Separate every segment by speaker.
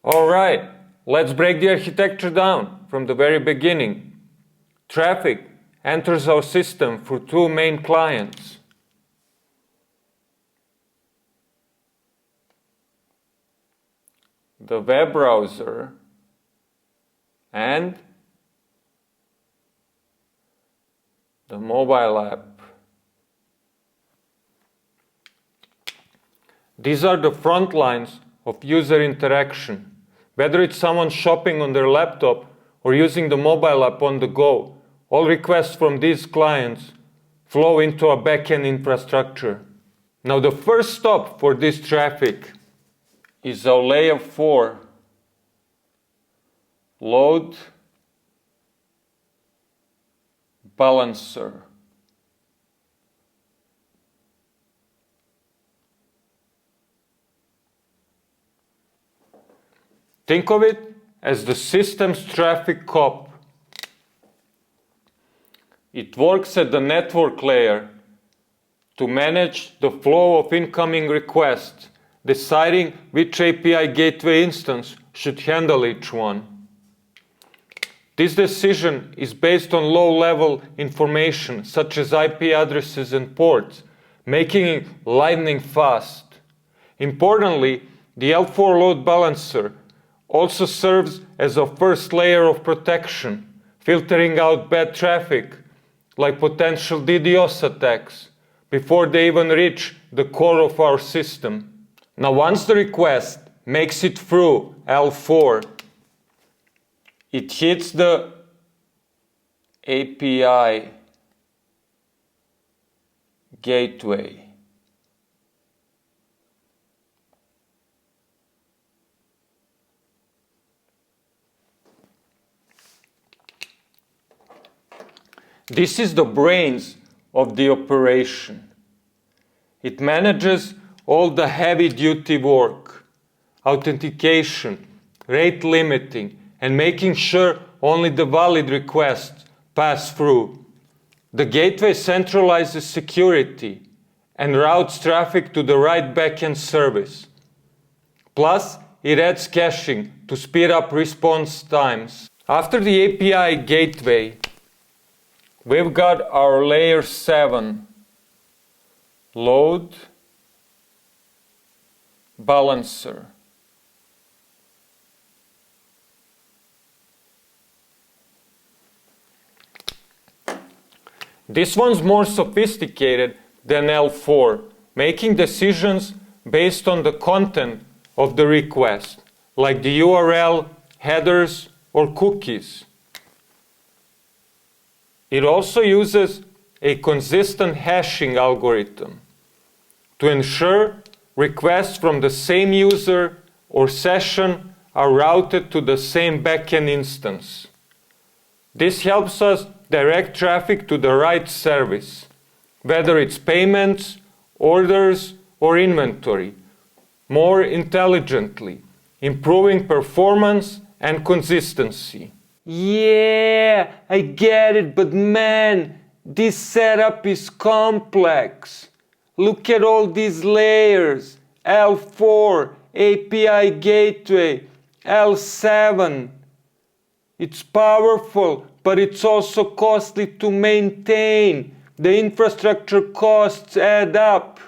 Speaker 1: Alright, let's break the architecture down from the very beginning. Traffic enters our system through two main clients. The web browser and the mobile app. These are the front lines of user interaction. Whether it's someone shopping on their laptop or using the mobile app on the go, all requests from these clients flow into a backend infrastructure. Now the first stop for this traffic is our layer 4 load balancer. Think of it as the system's traffic cop. It works at the network layer to manage the flow of incoming requests, deciding which API gateway instance should handle each one. This decision is based on low-level information such as IP addresses and ports, making it lightning fast. Importantly, the L4 load balancer also serves as a first layer of protection, filtering out bad traffic like potential DDoS attacks before they even reach the core of our system. Now once the request makes it through L4, it hits the API gateway. This is the brains of the operation. It manages all the heavy-duty work, authentication, rate limiting, and making sure only the valid requests pass through. The gateway centralizes security and routes traffic to the right backend service. Plus, it adds caching to speed up response times. After the API gateway, we've got our layer 7 load balancer. This one's more sophisticated than L4, making decisions based on the content of the request, like the URL, headers, or cookies. It also uses a consistent hashing algorithm to ensure requests from the same user or session are routed to the same backend instance. This helps us direct traffic to the right service, whether it's payments, orders, or inventory, more intelligently, improving performance and consistency. Yeah, I get it, but man, this setup is complex. Look at all these layers. L4, API gateway, L7. It's powerful, but it's also costly to maintain. The infrastructure costs add up.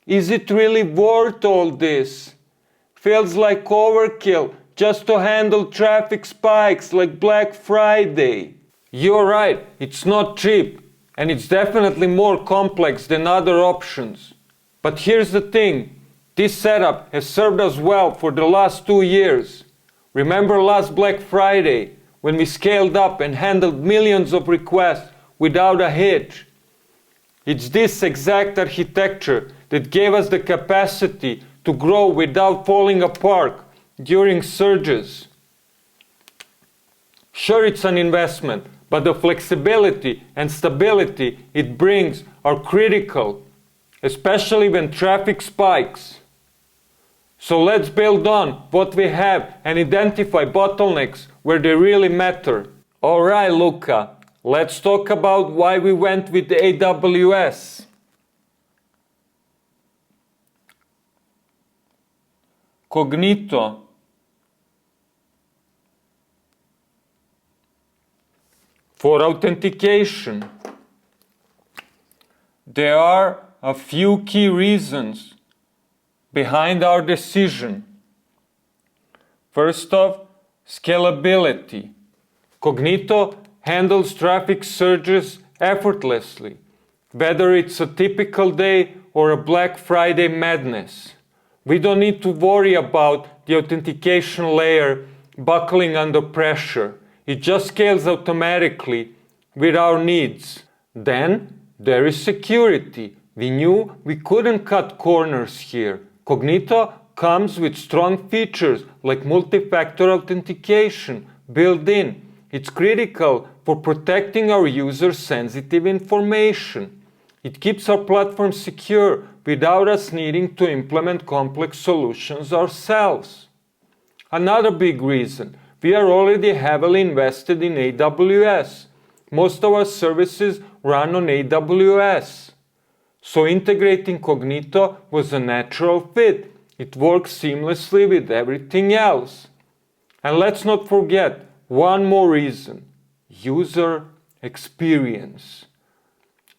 Speaker 1: Is it really worth all this? Feels like overkill just to handle traffic spikes like Black Friday. You're right, it's not cheap, and it's definitely more complex than other options. But here's the thing, this setup has served us well for the last 2 years. Remember last Black Friday, when we scaled up and handled millions of requests without a hitch? It's this exact architecture that gave us the capacity to grow without falling apart during surges. Sure, it's an investment, but the flexibility and stability it brings are critical, especially when traffic spikes. So let's build on what we have and identify bottlenecks where they really matter. Alright, Luca, let's talk about why we went with AWS. Cognito For authentication, there are a few key reasons behind our decision. First off, scalability. Cognito handles traffic surges effortlessly, whether it's a typical day or a Black Friday madness. We don't need to worry about the authentication layer buckling under pressure. It just scales automatically with our needs. Then there is security. We knew we couldn't cut corners here. Cognito comes with strong features like multi-factor authentication built in. It's critical for protecting our users' sensitive information. It keeps our platform secure without us needing to implement complex solutions ourselves. Another big reason, we are already heavily invested in AWS. Most of our services run on AWS. So integrating Cognito was a natural fit. It works seamlessly with everything else. And let's not forget one more reason, user experience.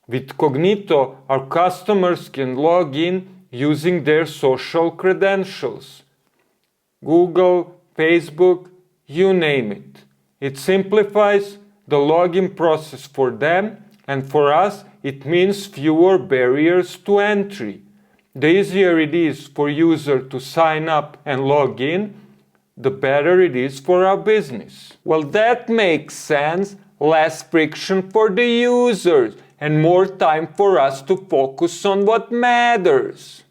Speaker 1: With Cognito, our customers can log in using their social credentials. Google, Facebook, you name it. It simplifies the login process for them, and for us, it means fewer barriers to entry. The easier it is for users to sign up and log in, the better it is for our business. Well, that makes sense. Less friction for the users and more time for us to focus on what matters.